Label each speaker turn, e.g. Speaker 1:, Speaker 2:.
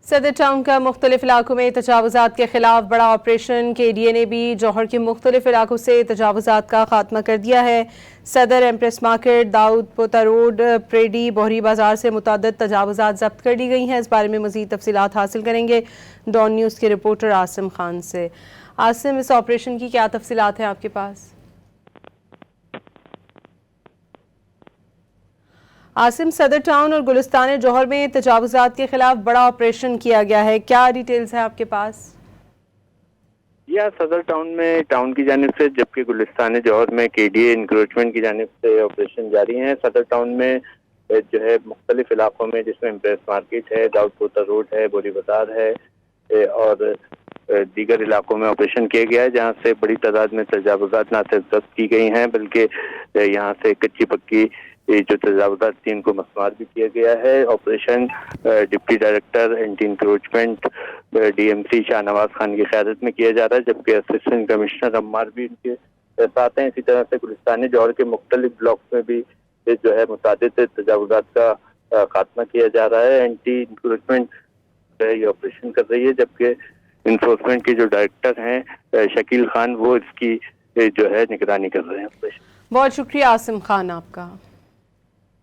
Speaker 1: صدر ٹاؤن کا مختلف علاقوں میں تجاوزات کے خلاف بڑا آپریشن KDA نے بھی جوہر کے مختلف علاقوں سے تجاوزات کا خاتمہ کر دیا ہے۔ صدر ایمپریس مارکیٹ، داؤد پوتا روڈ، پریڈی، بوہری بازار سے متعدد تجاوزات ضبط کر لی گئی ہیں۔ اس بارے میں مزید تفصیلات حاصل کریں گے ڈان نیوز کے رپورٹر عاصم خان سے۔ عاصم، اس آپریشن کی کیا تفصیلات ہیں آپ کے پاس؟ عاصم، صدر ٹاؤن اور گلستان جوہر میں تجاوزات کے خلاف بڑا آپریشن کیا گیا ہے، کیا ڈیٹیلز ہیں آپ کے پاس؟
Speaker 2: صدر ٹاؤن میں ٹاؤن کی جانب سے، جبکہ گلستان جوہر میں KDA انکروچمنٹ کی جانب سے آپریشن جاری ہیں۔ صدر ٹاؤن میں جو ہے مختلف علاقوں میں، جس میں ایمپریس مارکیٹ ہے، داؤد پوتا روڈ ہے، بوری بازار ہے اور دیگر علاقوں میں آپریشن کیا گیا ہے، جہاں سے بڑی تعداد میں تجاوزات نہ صرف ضبط کی گئی ہیں بلکہ یہاں سے کچی پکی جو تجاوزات تھی ان کو مسمار بھی کیا گیا ہے۔ Operation deputy director anti encroachment DMC Shah Nawaz Khan کی قیادت میں کیا جا رہا ہے، جبکہ اسسٹنٹ کمشنر عمار بھی ان کے ساتھ ہیں۔ اسی طرح سے گلستان جوہر کے مختلف بلاکس میں بھی جو ہے متعدد تجاوزات کا خاتمہ کیا جا رہا ہے۔ اینٹی انکروچمنٹ یہ آپریشن کر رہی ہے، جبکہ انفورسمنٹ کے جو ڈائریکٹر ہیں شکیل خان، وہ اس کی جو ہے نگرانی کر رہے ہیں۔
Speaker 1: بہت شکریہ عاصم خان آپ کا۔